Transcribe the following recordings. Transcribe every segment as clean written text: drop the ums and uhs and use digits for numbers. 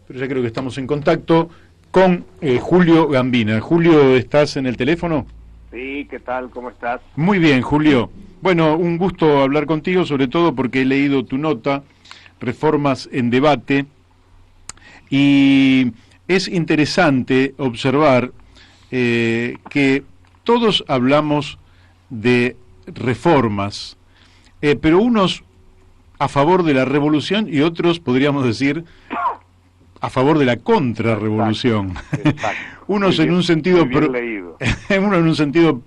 pero ya creo que estamos en contacto con Julio Gambina. Julio, ¿estás en el teléfono? Sí, ¿qué tal? ¿Cómo estás? Muy bien, Julio. Bueno, un gusto hablar contigo, sobre todo porque he leído tu nota, Reformas en Debate, y es interesante observar que todos hablamos de reformas, pero unos a favor de la revolución y otros, podríamos decir, a favor de la contrarrevolución. Exacto. Unos en un sentido muy bien leído. uno en un sentido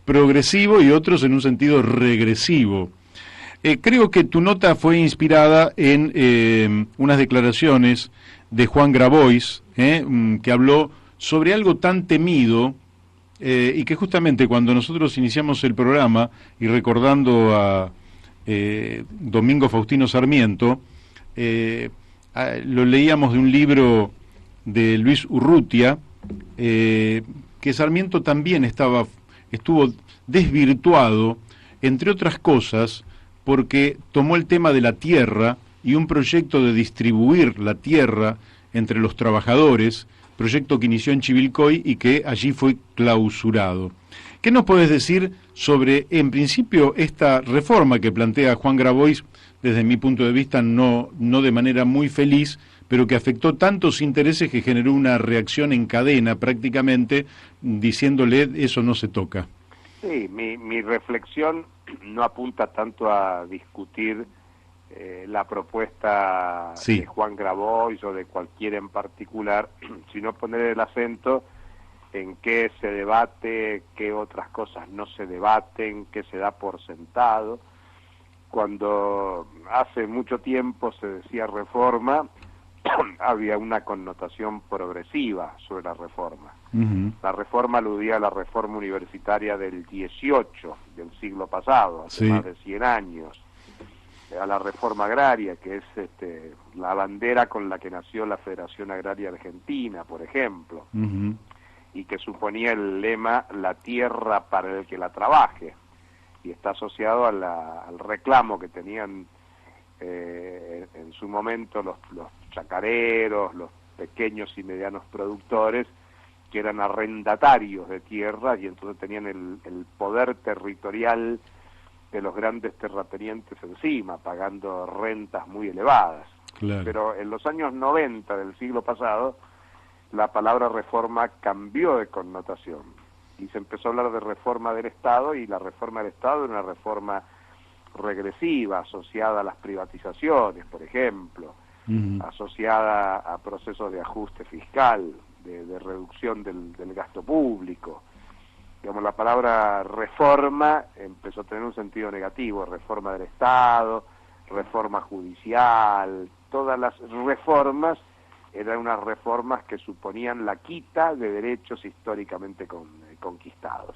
progresivo y otros en un sentido regresivo. Creo que tu nota fue inspirada en unas declaraciones de Juan Grabois, que habló sobre algo tan temido y que justamente cuando nosotros iniciamos el programa y recordando a Domingo Faustino Sarmiento, lo leíamos de un libro de Luis Urrutia, que Sarmiento también estuvo desvirtuado, entre otras cosas, porque tomó el tema de la tierra y un proyecto de distribuir la tierra entre los trabajadores, proyecto que inició en Chivilcoy y que allí fue clausurado. ¿Qué nos podés decir sobre, en principio, esta reforma que plantea Juan Grabois, desde mi punto de vista no de manera muy feliz, pero que afectó tantos intereses que generó una reacción en cadena prácticamente, diciéndole eso no se toca? Sí, mi reflexión no apunta tanto a discutir la propuesta Sí. de Juan Grabois o de cualquiera en particular, sino poner el acento en qué se debate, qué otras cosas no se debaten, qué se da por sentado. Cuando hace mucho tiempo se decía reforma, había una connotación progresiva sobre la reforma. Uh-huh. La reforma aludía a la reforma universitaria del 18, del siglo pasado, hace Sí. más de 100 años, a la reforma agraria, que es la bandera con la que nació la Federación Agraria Argentina, por ejemplo, Uh-huh. y que suponía el lema "la tierra para el que la trabaje", y está asociado al reclamo que tenían en su momento los chacareros, los pequeños y medianos productores, que eran arrendatarios de tierras y entonces tenían el poder territorial de los grandes terratenientes encima, pagando rentas muy elevadas. Claro. Pero en los años 90 del siglo pasado, la palabra reforma cambió de connotación y se empezó a hablar de reforma del Estado, y la reforma del Estado era una reforma regresiva, asociada a las privatizaciones, por ejemplo, Uh-huh. asociada a procesos de ajuste fiscal, de reducción del gasto público. Digamos, la palabra reforma empezó a tener un sentido negativo: reforma del Estado, reforma judicial. Todas las reformas eran unas reformas que suponían la quita de derechos históricamente conquistados.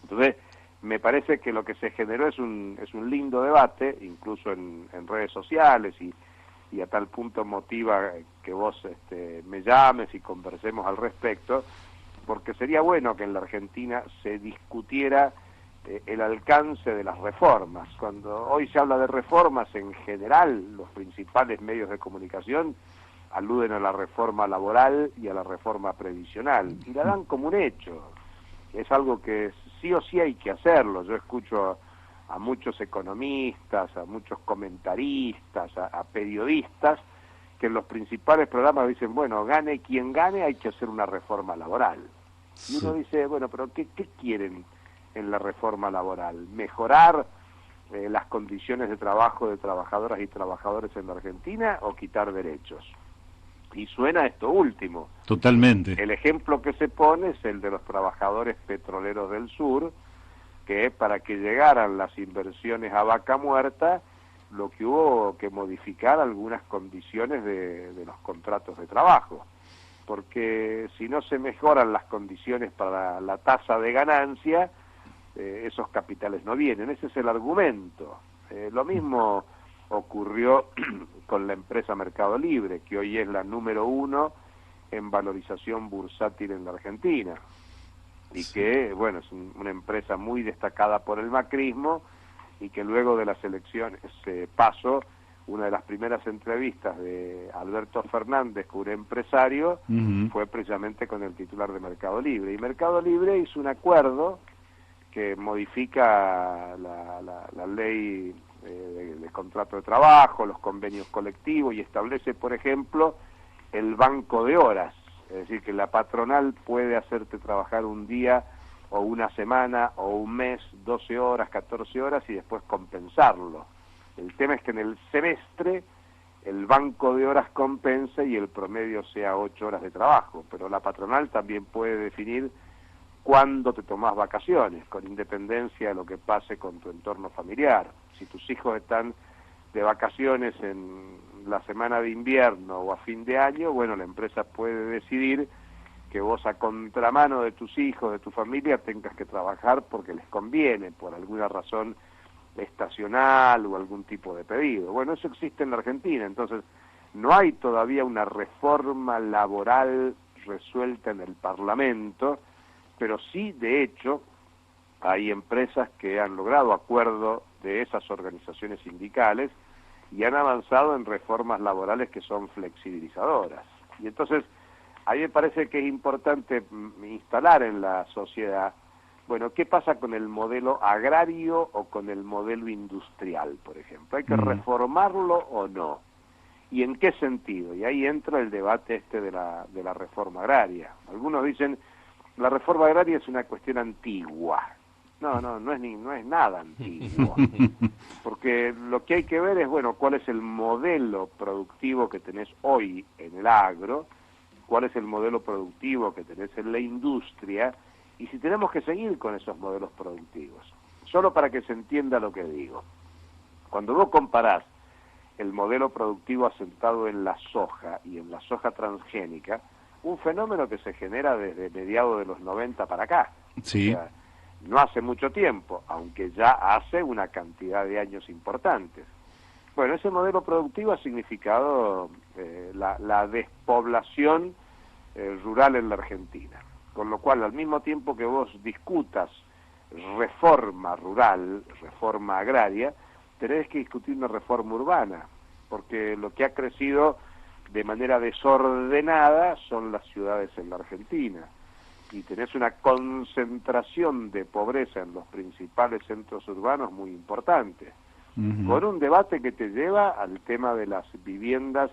Entonces, me parece que lo que se generó es un lindo debate, incluso en redes sociales, y a tal punto motiva que vos me llames y conversemos al respecto, porque sería bueno que en la Argentina se discutiera el alcance de las reformas. Cuando hoy se habla de reformas, en general, los principales medios de comunicación aluden a la reforma laboral y a la reforma previsional, y la dan como un hecho. Es algo que sí o sí hay que hacerlo. Yo escucho a muchos economistas, a muchos comentaristas, a periodistas, que en los principales programas dicen, bueno, gane quien gane, hay que hacer una reforma laboral. Y uno dice, bueno, pero ¿qué quieren en la reforma laboral? ¿Mejorar las condiciones de trabajo de trabajadoras y trabajadores en la Argentina o quitar derechos? Y suena esto último. Totalmente. El ejemplo que se pone es el de los trabajadores petroleros del sur, que para que llegaran las inversiones a vaca muerta, lo que hubo que modificar algunas condiciones de los contratos de trabajo, porque si no se mejoran las condiciones para la tasa de ganancia, esos capitales no vienen. Ese es el argumento. Lo mismo ocurrió con la empresa Mercado Libre, que hoy es la número 1 en valorización bursátil en la Argentina, y que, bueno, es una empresa muy destacada por el macrismo, y que luego de las elecciones pasó una de las primeras entrevistas de Alberto Fernández, que un empresario, fue precisamente con el titular de Mercado Libre. Y Mercado Libre hizo un acuerdo que modifica la ley de contrato de trabajo, los convenios colectivos, y establece, por ejemplo, el banco de horas. Es decir, que la patronal puede hacerte trabajar un día o una semana o un mes, 12 horas, 14 horas, y después compensarlo. El tema es que en el semestre el banco de horas compense y el promedio sea 8 horas de trabajo, pero la patronal también puede definir cuándo te tomás vacaciones, con independencia de lo que pase con tu entorno familiar. Si tus hijos están de vacaciones en la semana de invierno o a fin de año, bueno, la empresa puede decidir que vos a contramano de tus hijos, de tu familia, tengas que trabajar porque les conviene, por alguna razón estacional o algún tipo de pedido. Bueno, eso existe en la Argentina, entonces no hay todavía una reforma laboral resuelta en el Parlamento, pero sí, de hecho, hay empresas que han logrado acuerdo de esas organizaciones sindicales y han avanzado en reformas laborales que son flexibilizadoras. Y entonces, a mí me parece que es importante instalar en la sociedad, bueno, ¿qué pasa con el modelo agrario o con el modelo industrial, por ejemplo? ¿Hay que reformarlo o no? ¿Y en qué sentido? Y ahí entra el debate de la reforma agraria. Algunos dicen, la reforma agraria es una cuestión antigua. No es nada antiguo. Porque lo que hay que ver es, bueno, cuál es el modelo productivo que tenés hoy en el agro, cuál es el modelo productivo que tenés en la industria, y si tenemos que seguir con esos modelos productivos. Solo para que se entienda lo que digo. Cuando vos comparás el modelo productivo asentado en la soja y en la soja transgénica, un fenómeno que se genera desde mediados de los 90 para acá. Sí. O sea, no hace mucho tiempo, aunque ya hace una cantidad de años importantes. Bueno, ese modelo productivo ha significado la despoblación rural en la Argentina. Con lo cual, al mismo tiempo que vos discutas reforma rural, reforma agraria, tenés que discutir una reforma urbana, porque lo que ha crecido de manera desordenada son las ciudades en la Argentina, y tenés una concentración de pobreza en los principales centros urbanos muy importante, con un debate que te lleva al tema de las viviendas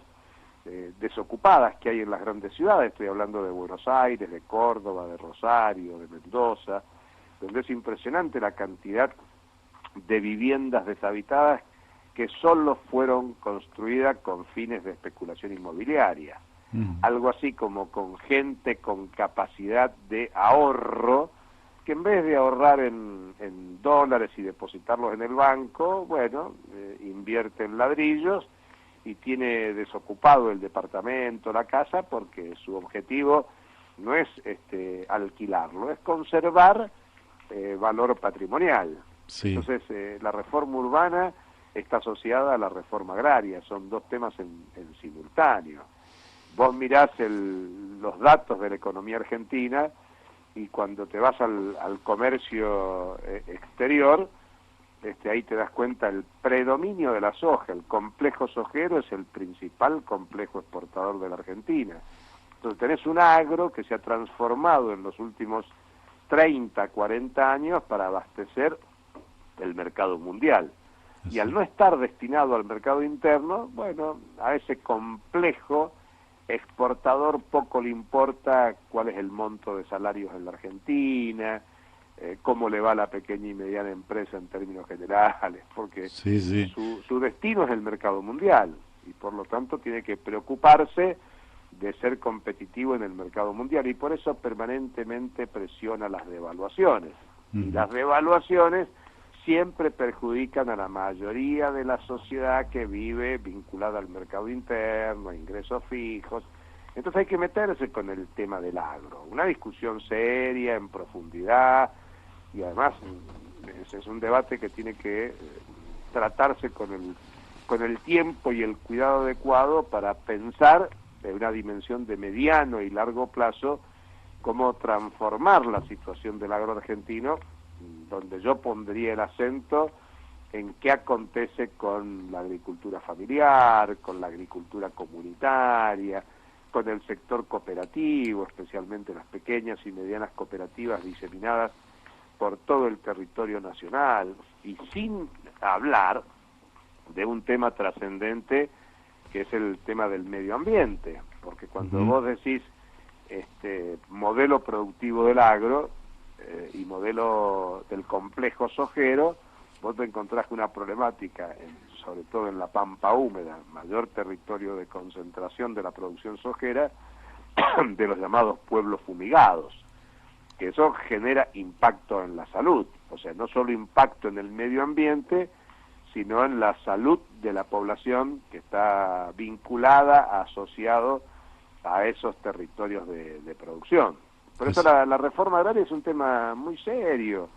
desocupadas que hay en las grandes ciudades. Estoy hablando de Buenos Aires, de Córdoba, de Rosario, de Mendoza, donde es impresionante la cantidad de viviendas deshabitadas que solo fueron construidas con fines de especulación inmobiliaria. Algo así como con gente con capacidad de ahorro, que en vez de ahorrar en dólares y depositarlos en el banco, bueno, invierte en ladrillos y tiene desocupado el departamento, la casa, porque su objetivo no es alquilarlo, es conservar valor patrimonial. Sí. Entonces, la reforma urbana está asociada a la reforma agraria, son dos temas en simultáneo. Vos mirás los datos de la economía argentina y cuando te vas al comercio exterior, ahí te das cuenta el predominio de la soja. El complejo sojero es el principal complejo exportador de la Argentina. Entonces tenés un agro que se ha transformado en los últimos 30, 40 años para abastecer el mercado mundial. Y al no estar destinado al mercado interno, bueno, a ese complejo exportador poco le importa cuál es el monto de salarios en la Argentina, cómo le va a la pequeña y mediana empresa en términos generales, porque su destino es el mercado mundial y por lo tanto tiene que preocuparse de ser competitivo en el mercado mundial, y por eso permanentemente presiona las devaluaciones. Y las devaluaciones siempre perjudican a la mayoría de la sociedad que vive vinculada al mercado interno, a ingresos fijos. Entonces hay que meterse con el tema del agro, una discusión seria, en profundidad, y además es un debate que tiene que tratarse con el tiempo y el cuidado adecuado para pensar en una dimensión de mediano y largo plazo cómo transformar la situación del agro argentino, donde yo pondría el acento en qué acontece con la agricultura familiar, con la agricultura comunitaria, con el sector cooperativo, especialmente las pequeñas y medianas cooperativas diseminadas por todo el territorio nacional, y sin hablar de un tema trascendente que es el tema del medio ambiente, porque cuando vos decís modelo productivo del agro y modelo del complejo sojero, vos te encontrás con una problemática, sobre todo en la pampa húmeda, mayor territorio de concentración de la producción sojera, de los llamados pueblos fumigados, que eso genera impacto en la salud, o sea, no solo impacto en el medio ambiente, sino en la salud de la población que está vinculada, asociado a esos territorios de producción. Por eso la reforma agraria es un tema muy serio,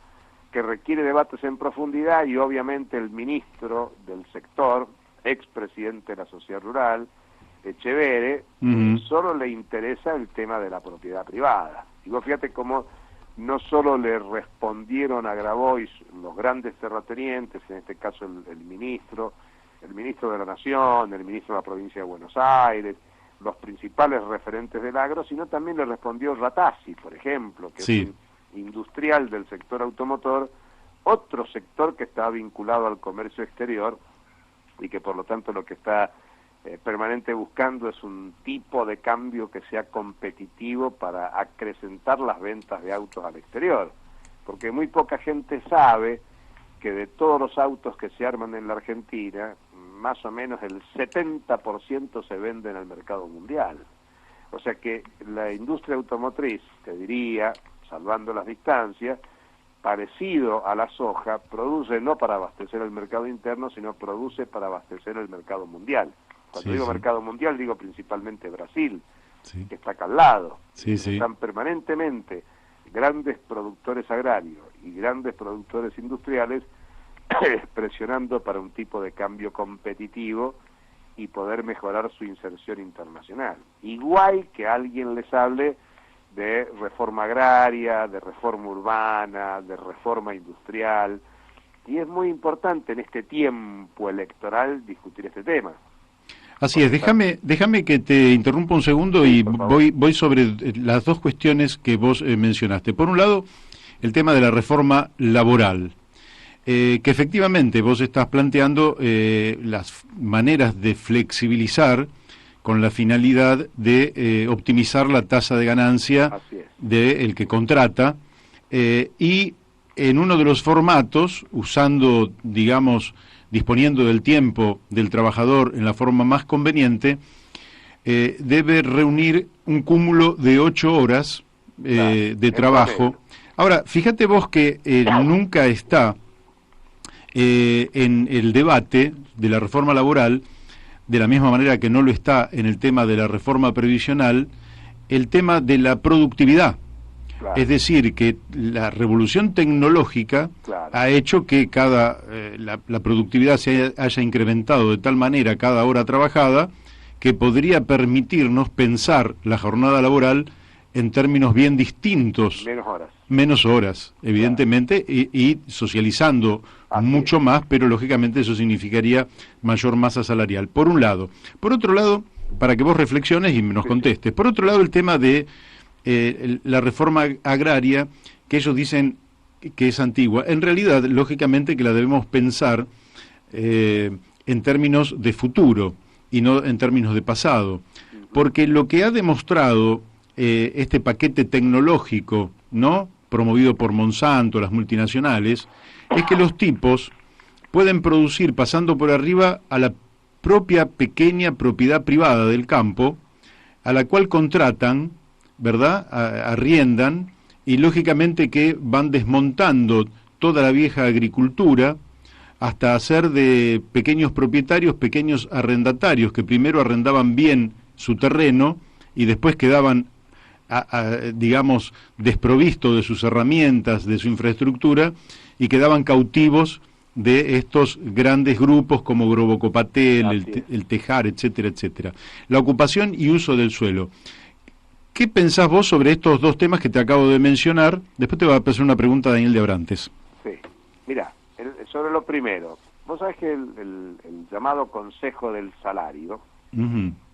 que requiere debates en profundidad, y obviamente el ministro del sector, expresidente de la Sociedad Rural, Echeverre, solo le interesa el tema de la propiedad privada. Y vos fíjate cómo no solo le respondieron a Grabois los grandes terratenientes, en este caso el ministro de la Nación, el ministro de la provincia de Buenos Aires, los principales referentes del agro, sino también le respondió Ratazzi, por ejemplo, que es un industrial del sector automotor, otro sector que está vinculado al comercio exterior y que por lo tanto lo que está permanente buscando es un tipo de cambio que sea competitivo para acrecentar las ventas de autos al exterior, porque muy poca gente sabe que de todos los autos que se arman en la Argentina, más o menos el 70% se vende en el mercado mundial. O sea que la industria automotriz, te diría, salvando las distancias, parecido a la soja, produce no para abastecer el mercado interno, sino produce para abastecer el mercado mundial. Cuando digo mercado mundial, digo principalmente Brasil, que está acá al lado. Están permanentemente grandes productores agrarios y grandes productores industriales presionando para un tipo de cambio competitivo y poder mejorar su inserción internacional. Igual que alguien les hable de reforma agraria, de reforma urbana, de reforma industrial, y es muy importante en este tiempo electoral discutir este tema. Así es, déjame que te interrumpa un segundo y voy sobre las dos cuestiones que vos mencionaste. Por un lado, el tema de la reforma laboral, que efectivamente vos estás planteando las maneras de flexibilizar con la finalidad de optimizar la tasa de ganancia del que contrata, y en uno de los formatos, usando, digamos, disponiendo del tiempo del trabajador en la forma más conveniente, debe reunir un cúmulo de 8 horas de trabajo. Ahora, fíjate vos que nunca está en el debate de la reforma laboral, de la misma manera que no lo está en el tema de la reforma previsional, el tema de la productividad. Es decir, que la revolución tecnológica ha hecho que la productividad se haya incrementado de tal manera cada hora trabajada que podría permitirnos pensar la jornada laboral en términos bien distintos. Menos horas, evidentemente, y socializando mucho más, pero lógicamente eso significaría mayor masa salarial, por un lado. Por otro lado, para que vos reflexiones y nos contestes, por otro lado el tema de la reforma agraria, que ellos dicen que es antigua. En realidad, lógicamente que la debemos pensar en términos de futuro y no en términos de pasado, porque lo que ha demostrado este paquete tecnológico, ¿no?, promovido por Monsanto, las multinacionales, es que los tipos pueden producir pasando por arriba a la propia pequeña propiedad privada del campo, a la cual contratan, ¿verdad?, arriendan, y lógicamente que van desmontando toda la vieja agricultura hasta hacer de pequeños propietarios, pequeños arrendatarios, que primero arrendaban bien su terreno y después quedaban, digamos, desprovistos de sus herramientas, de su infraestructura, y quedaban cautivos de estos grandes grupos como Grobocopatel, el Tejar, etcétera, etcétera. La ocupación y uso del suelo. ¿Qué pensás vos sobre estos dos temas que te acabo de mencionar? Después te va a hacer una pregunta Daniel de Abrantes. Sí, mira, Sobre lo primero, vos sabés que el llamado Consejo del Salario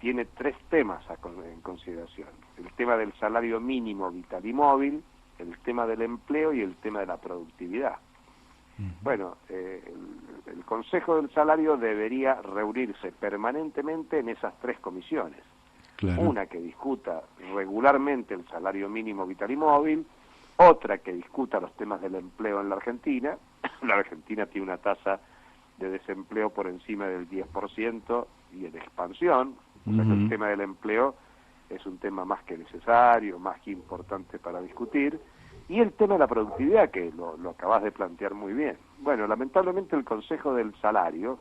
tiene 3 temas en consideración. El tema del salario mínimo vital y móvil, el tema del empleo y el tema de la productividad. Bueno, el Consejo del Salario debería reunirse permanentemente en esas 3 comisiones. Claro. Una que discuta regularmente el salario mínimo vital y móvil, otra que discuta los temas del empleo en la Argentina. La Argentina tiene una tasa de desempleo por encima del 10% y en expansión. O sea que el tema del empleo es un tema más que necesario, más que importante para discutir. Y el tema de la productividad, que lo acabás de plantear muy bien. Bueno, lamentablemente el Consejo del Salario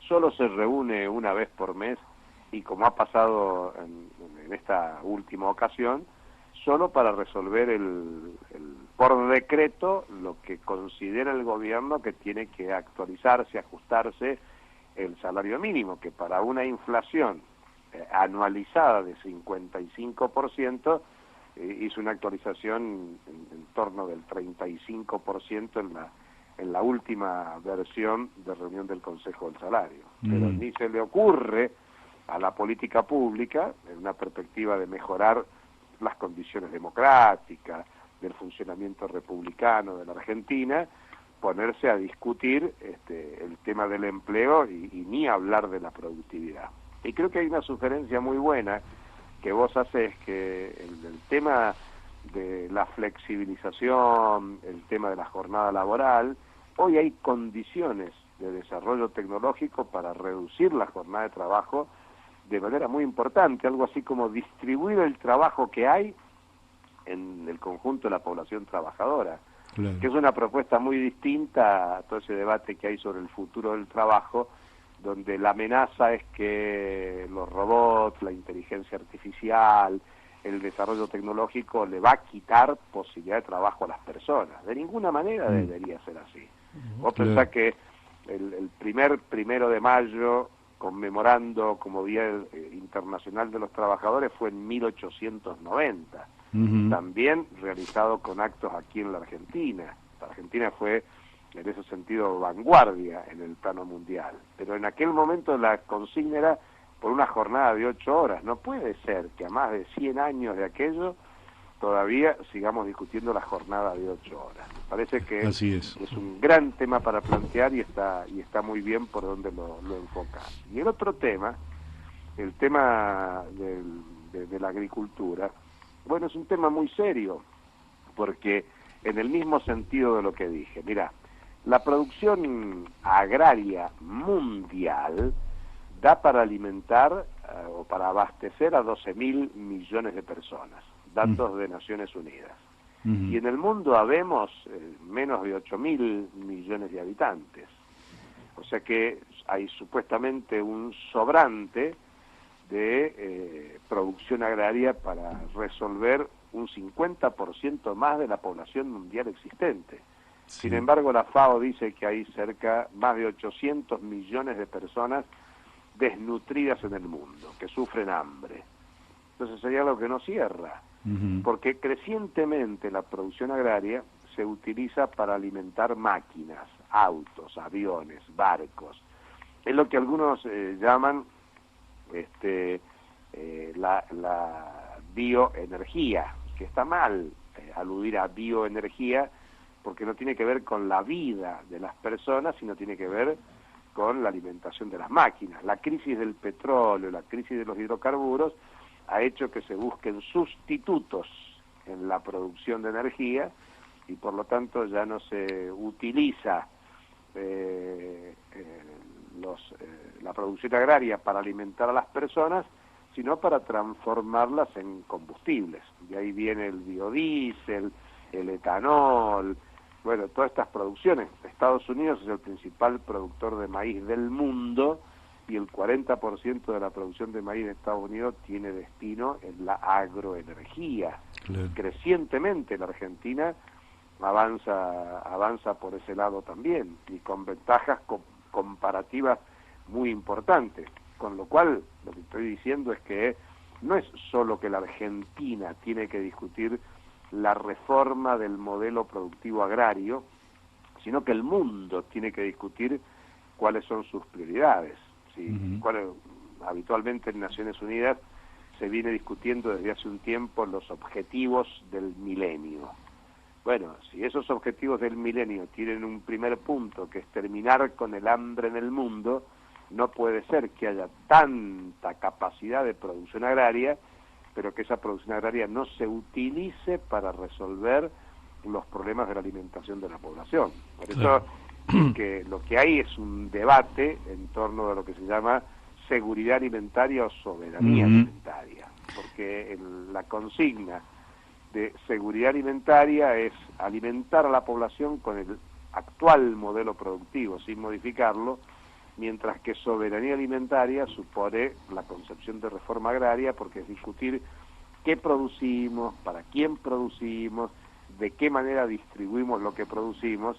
solo se reúne una vez por mes, y como ha pasado en esta última ocasión, solo para resolver por decreto lo que considera el gobierno que tiene que actualizarse, ajustarse el salario mínimo, que para una inflación anualizada de 55%, hizo una actualización en torno del 35% en la última versión de reunión del Consejo del Salario. Pero ni se le ocurre a la política pública, en una perspectiva de mejorar las condiciones democráticas, del funcionamiento republicano de la Argentina, ponerse a discutir el tema del empleo y ni hablar de la productividad. Y creo que hay una sugerencia muy buena que vos haces, que el tema de la flexibilización, el tema de la jornada laboral, hoy hay condiciones de desarrollo tecnológico para reducir la jornada de trabajo de manera muy importante, algo así como distribuir el trabajo que hay en el conjunto de la población trabajadora, claro, que es una propuesta muy distinta a todo ese debate que hay sobre el futuro del trabajo, donde la amenaza es que los robots, la inteligencia artificial, el desarrollo tecnológico le va a quitar posibilidad de trabajo a las personas. De ninguna manera debería ser así. Vos pensás que el 1 de mayo, conmemorando como Día Internacional de los Trabajadores, fue en 1890, también realizado con actos aquí en la Argentina. La Argentina fue, en ese sentido, vanguardia en el plano mundial, pero en aquel momento la consigna era por una jornada de 8 horas. No puede ser que a más de 100 años de aquello todavía sigamos discutiendo la jornada de 8 horas. Parece que es un gran tema para plantear y está muy bien por donde lo enfocas. Y el otro tema, el tema de la agricultura, bueno, es un tema muy serio, porque en el mismo sentido de lo que dije, mira, la producción agraria mundial da para alimentar o para abastecer a 12.000 millones de personas, datos de Naciones Unidas. Y en el mundo habemos menos de 8.000 millones de habitantes. O sea que hay supuestamente un sobrante de producción agraria para resolver un 50% más de la población mundial existente. Sí. Sin embargo, la FAO dice que hay más de 800 millones de personas desnutridas en el mundo, que sufren hambre. Entonces sería algo que no cierra, porque crecientemente la producción agraria se utiliza para alimentar máquinas, autos, aviones, barcos. Es lo que algunos llaman la bioenergía, que está mal aludir a bioenergía, porque no tiene que ver con la vida de las personas, sino tiene que ver con la alimentación de las máquinas. La crisis del petróleo, la crisis de los hidrocarburos, ha hecho que se busquen sustitutos en la producción de energía y por lo tanto ya no se utiliza la producción agraria para alimentar a las personas, sino para transformarlas en combustibles. De ahí viene el biodiesel, el etanol, bueno, todas estas producciones. Estados Unidos es el principal productor de maíz del mundo y el 40% de la producción de maíz de Estados Unidos tiene destino en la agroenergía. Claro. Crecientemente la Argentina avanza por ese lado también y con ventajas comparativas muy importantes. Con lo cual, lo que estoy diciendo es que no es solo que la Argentina tiene que discutir la reforma del modelo productivo agrario, sino que el mundo tiene que discutir cuáles son sus prioridades. ¿Sí? Habitualmente en Naciones Unidas se viene discutiendo desde hace un tiempo los objetivos del milenio. Bueno, si esos objetivos del milenio tienen un primer punto, que es terminar con el hambre en el mundo, no puede ser que haya tanta capacidad de producción agraria, pero que esa producción agraria no se utilice para resolver los problemas de la alimentación de la población. Por eso que lo que hay es un debate en torno a lo que se llama seguridad alimentaria o soberanía alimentaria, porque la consigna de seguridad alimentaria es alimentar a la población con el actual modelo productivo, sin modificarlo, mientras que soberanía alimentaria supone la concepción de reforma agraria, porque es discutir qué producimos, para quién producimos, de qué manera distribuimos lo que producimos,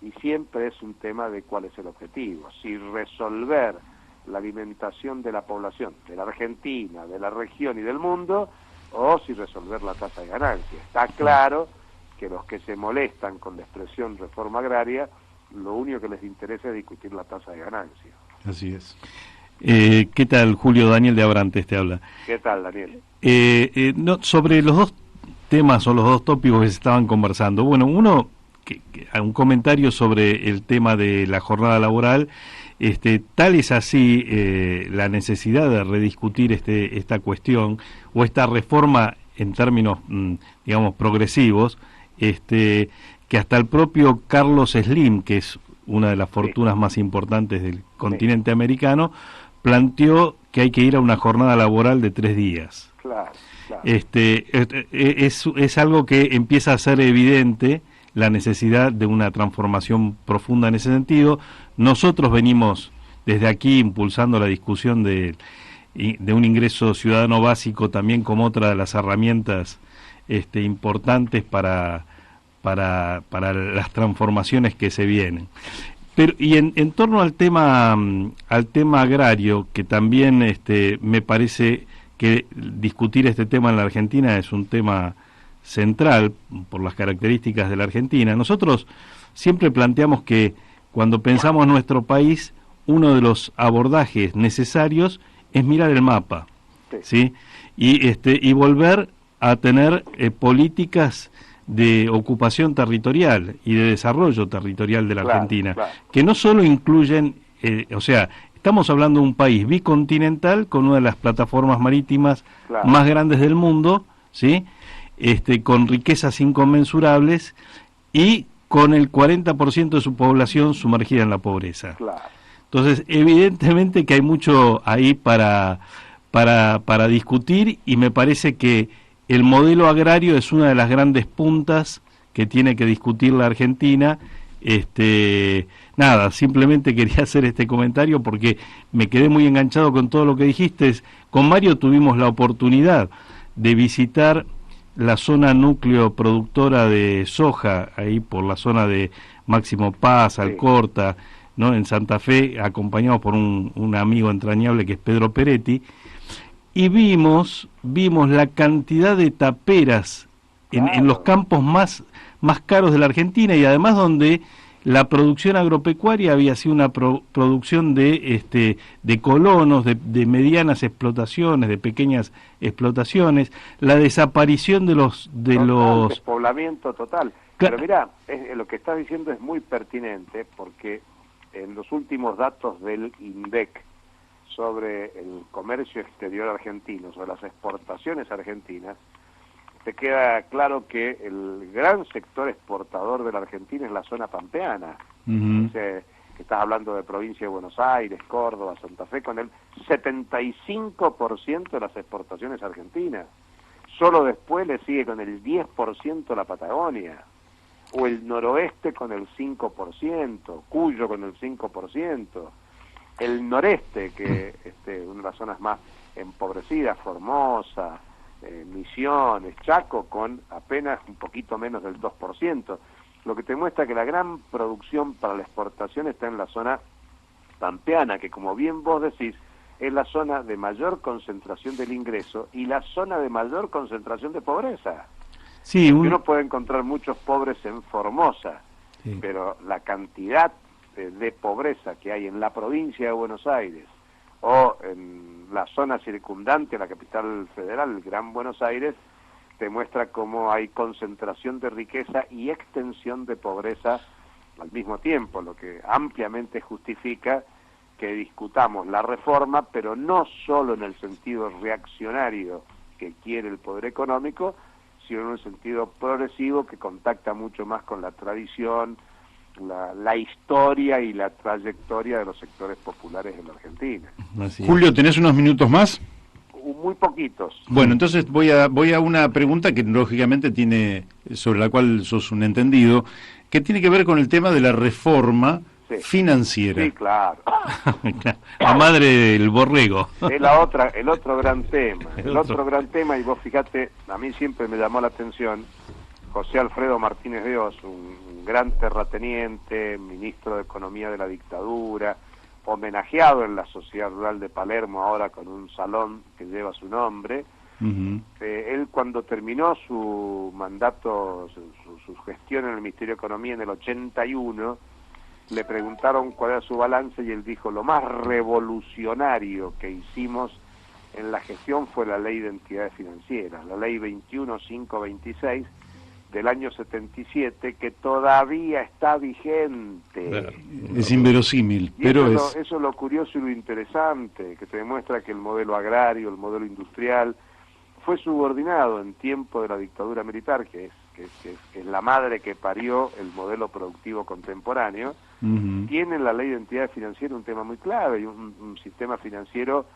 y siempre es un tema de cuál es el objetivo. Si resolver la alimentación de la población, de la Argentina, de la región y del mundo, o si resolver la tasa de ganancia. Está claro que los que se molestan con la expresión reforma agraria, lo único que les interesa es discutir la tasa de ganancia. Así es. ¿Qué tal, Julio? Daniel de Abrantes te habla. ¿Qué tal, Daniel? Sobre los dos temas o los dos tópicos que se estaban conversando. Bueno, uno, un comentario sobre el tema de la jornada laboral. Tal es así la necesidad de rediscutir esta cuestión o esta reforma en términos, digamos, progresivos, que hasta el propio Carlos Slim, que es una de las fortunas más importantes del continente americano, planteó que hay que ir a una jornada laboral de 3 días. Claro. Es algo que empieza a ser evidente, la necesidad de una transformación profunda en ese sentido. Nosotros venimos desde aquí impulsando la discusión de un ingreso ciudadano básico también como otra de las herramientas importantes para las transformaciones que se vienen. Pero y en torno al tema agrario, que también me parece que discutir este tema en la Argentina es un tema central por las características de la Argentina. Nosotros siempre planteamos que cuando pensamos nuestro país, uno de los abordajes necesarios es mirar el mapa, ¿sí? Y volver a tener políticas de ocupación territorial y de desarrollo territorial de la Argentina, que no solo incluyen, estamos hablando de un país bicontinental con una de las plataformas marítimas más grandes del mundo, ¿sí? Con riquezas inconmensurables y con el 40% de su población sumergida en la pobreza. Entonces, evidentemente que hay mucho ahí para discutir, y me parece que el modelo agrario es una de las grandes puntas que tiene que discutir la Argentina. Simplemente quería hacer este comentario porque me quedé muy enganchado con todo lo que dijiste. Con Mario tuvimos la oportunidad de visitar la zona núcleo productora de soja, ahí por la zona de Máximo Paz, Alcorta, ¿no? En Santa Fe, acompañados por un amigo entrañable que es Pedro Peretti, y vimos la cantidad de taperas en los campos más caros de la Argentina, y además donde la producción agropecuaria había sido una producción de colonos, de medianas explotaciones, de pequeñas explotaciones, la desaparición de los despoblamiento total. Pero mira, lo que estás diciendo es muy pertinente, porque en los últimos datos del INDEC sobre el comercio exterior argentino, sobre las exportaciones argentinas, te queda claro que el gran sector exportador de la Argentina es la zona pampeana. Que estás hablando de provincia de Buenos Aires, Córdoba, Santa Fe, con el 75% de las exportaciones argentinas. Solo después le sigue con el 10% la Patagonia, o el noroeste con el 5%, Cuyo con el 5%, el noreste, que una de las zonas más empobrecidas, Formosa, Misiones, Chaco, con apenas un poquito menos del 2%, lo que te muestra que la gran producción para la exportación está en la zona pampeana, que como bien vos decís, es la zona de mayor concentración del ingreso y la zona de mayor concentración de pobreza. Sí, uno puede encontrar muchos pobres en Formosa, Sí. pero la cantidad de pobreza que hay en la provincia de Buenos Aires o en la zona circundante a la capital federal, el Gran Buenos Aires, demuestra cómo hay concentración de riqueza y extensión de pobreza al mismo tiempo, lo que ampliamente justifica que discutamos la reforma, pero no solo en el sentido reaccionario que quiere el poder económico, sino en un sentido progresivo que contacta mucho más con la tradición, la historia y la trayectoria de los sectores populares en la Argentina. Julio, ¿tenés unos minutos más? Muy poquitos. Bueno, entonces voy a una pregunta que lógicamente sobre la cual sos un entendido, que tiene que ver con el tema de la reforma financiera. Sí, claro. La madre del borrego. Es el otro gran tema. El otro gran tema, y vos fíjate, a mí siempre me llamó la atención José Alfredo Martínez de Oz, un gran terrateniente, ministro de Economía de la dictadura, homenajeado en la Sociedad Rural de Palermo ahora con un salón que lleva su nombre. Él, cuando terminó su mandato, su gestión en el Ministerio de Economía en el 81, le preguntaron cuál era su balance y él dijo: lo más revolucionario que hicimos en la gestión fue la Ley de Entidades Financieras, la Ley 21526 del año 77, que todavía está vigente. Es inverosímil, pero eso es lo curioso y lo interesante, que te demuestra que el modelo agrario, el modelo industrial, fue subordinado en tiempo de la dictadura militar, que es la madre que parió el modelo productivo contemporáneo. Tiene en la Ley de Entidades Financieras un tema muy clave, y un sistema financiero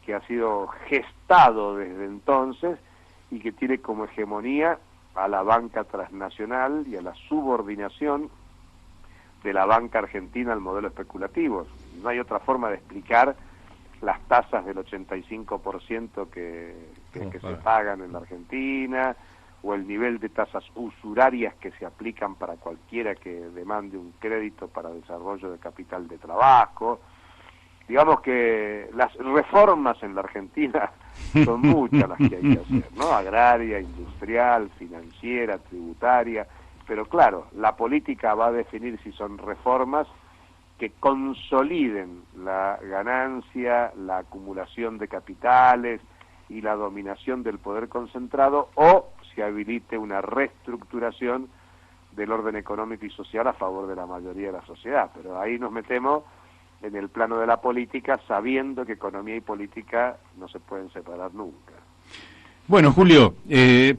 que ha sido gestado desde entonces y que tiene como hegemonía a la banca transnacional y a la subordinación de la banca argentina al modelo especulativo. No hay otra forma de explicar las tasas del 85% que se pagan en la Argentina, o el nivel de tasas usurarias que se aplican para cualquiera que demande un crédito para desarrollo de capital de trabajo. Digamos que las reformas en la Argentina son muchas las que hay que hacer, ¿no? Agraria, industrial, financiera, tributaria, pero claro, la política va a definir si son reformas que consoliden la ganancia, la acumulación de capitales y la dominación del poder concentrado, o si habilite una reestructuración del orden económico y social a favor de la mayoría de la sociedad. Pero ahí nos metemos en el plano de la política, sabiendo que economía y política no se pueden separar nunca. Bueno, Julio,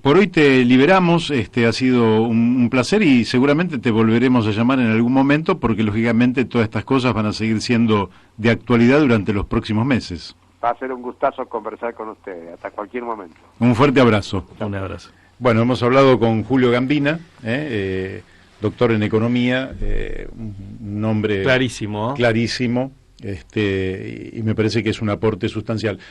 por hoy te liberamos, ha sido un placer y seguramente te volveremos a llamar en algún momento, porque lógicamente todas estas cosas van a seguir siendo de actualidad durante los próximos meses. Va a ser un gustazo conversar con ustedes, hasta cualquier momento. Un fuerte abrazo. Un abrazo. Bueno, hemos hablado con Julio Gambina, doctor en economía, un nombre clarísimo, clarísimo, y me parece que es un aporte sustancial.